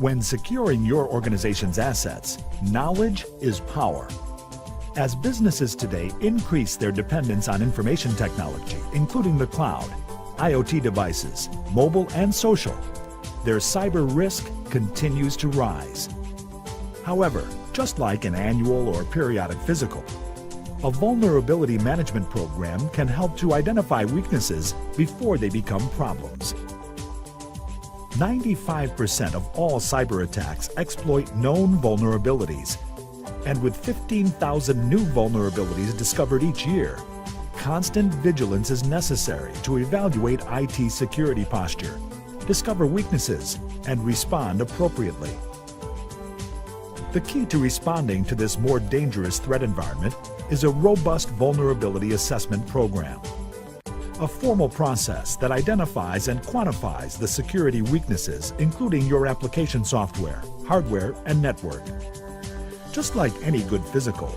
When securing your organization's assets, knowledge is power. As businesses today increase their dependence on information technology, including the cloud, IoT devices, mobile and social, their cyber risk continues to rise. However, just like an annual or periodic physical, a vulnerability management program can help to identify weaknesses before they become problems. 95% of all cyber attacks exploit known vulnerabilities, and with 15,000 new vulnerabilities discovered each year, constant vigilance is necessary to evaluate IT security posture, discover weaknesses, and respond appropriately. The key to responding to this more dangerous threat environment is a robust vulnerability assessment program, a formal process that identifies and quantifies the security weaknesses, including your application software, hardware, and network. Just like any good physical,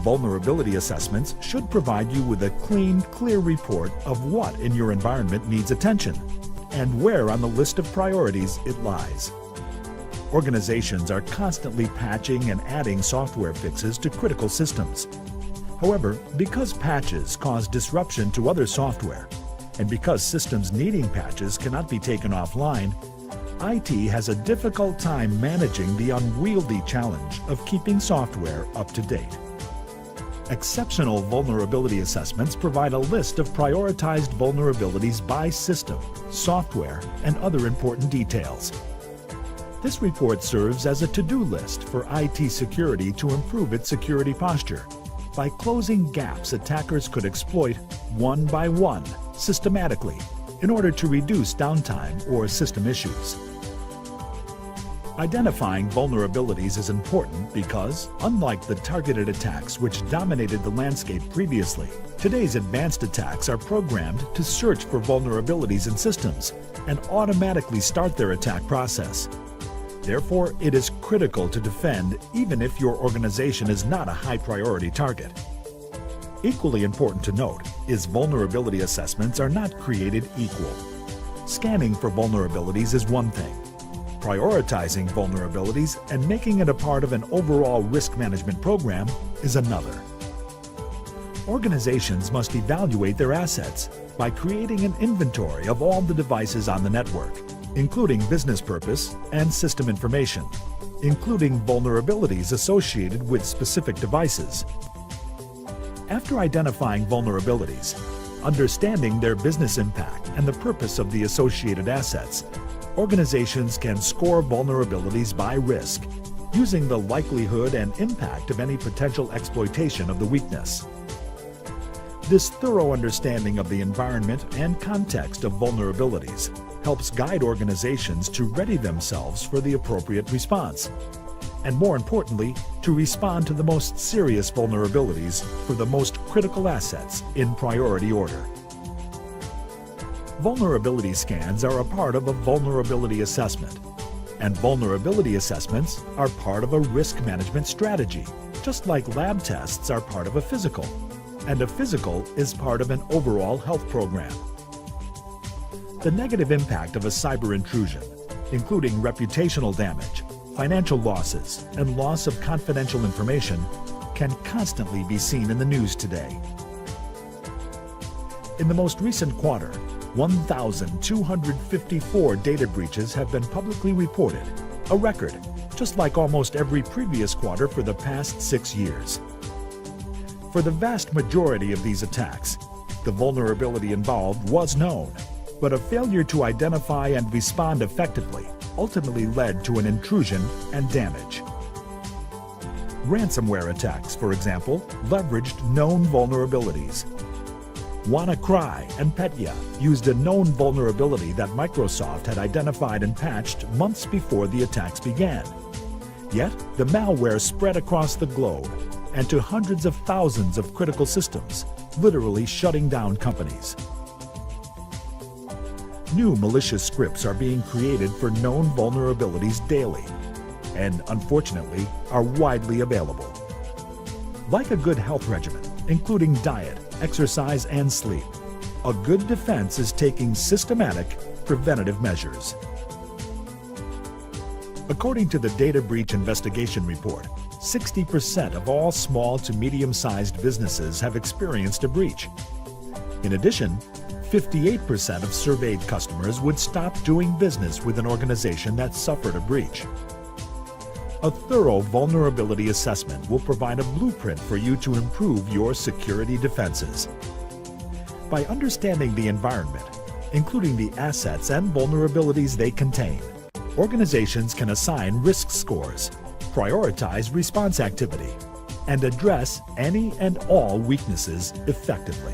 vulnerability assessments should provide you with a clean, clear report of what in your environment needs attention and where on the list of priorities it lies. Organizations are constantly patching and adding software fixes to critical systems. However, because patches cause disruption to other software, and because systems needing patches cannot be taken offline, IT has a difficult time managing the unwieldy challenge of keeping software up to date. Exceptional vulnerability assessments provide a list of prioritized vulnerabilities by system, software, and other important details. This report serves as a to-do list for IT security to improve its security posture by closing gaps attackers could exploit one by one, systematically, in order to reduce downtime or system issues. Identifying vulnerabilities is important because, unlike the targeted attacks which dominated the landscape previously, today's advanced attacks are programmed to search for vulnerabilities in systems and automatically start their attack process. Therefore, it is critical to defend even if your organization is not a high-priority target. Equally important to note is vulnerability assessments are not created equal. Scanning for vulnerabilities is one thing. Prioritizing vulnerabilities and making it a part of an overall risk management program is another. Organizations must evaluate their assets by creating an inventory of all the devices on the network, including business purpose and system information, including vulnerabilities associated with specific devices. After identifying vulnerabilities, understanding their business impact and the purpose of the associated assets, organizations can score vulnerabilities by risk, using the likelihood and impact of any potential exploitation of the weakness. This thorough understanding of the environment and context of vulnerabilities helps guide organizations to ready themselves for the appropriate response, and more importantly, to respond to the most serious vulnerabilities for the most critical assets in priority order. Vulnerability scans are a part of a vulnerability assessment, and vulnerability assessments are part of a risk management strategy, just like lab tests are part of a physical, and a physical is part of an overall health program. The negative impact of a cyber intrusion, including reputational damage, financial losses, and loss of confidential information, can constantly be seen in the news today. In the most recent quarter, 1,254 data breaches have been publicly reported, a record, just like almost every previous quarter for the past 6 years. For the vast majority of these attacks, the vulnerability involved was known, but a failure to identify and respond effectively ultimately led to an intrusion and damage. Ransomware attacks, for example, leveraged known vulnerabilities. WannaCry and Petya used a known vulnerability that Microsoft had identified and patched months before the attacks began. Yet, the malware spread across the globe and to hundreds of thousands of critical systems, literally shutting down companies. New malicious scripts are being created for known vulnerabilities daily, and unfortunately are widely available. Like a good health regimen, including diet, exercise, and sleep, a good defense is taking systematic, preventative measures. According to the Data Breach Investigation Report, 60% of all small to medium-sized businesses have experienced a breach. In addition, 58% of surveyed customers would stop doing business with an organization that suffered a breach. A thorough vulnerability assessment will provide a blueprint for you to improve your security defenses. By understanding the environment, including the assets and vulnerabilities they contain, organizations can assign risk scores, prioritize response activity, and address any and all weaknesses effectively.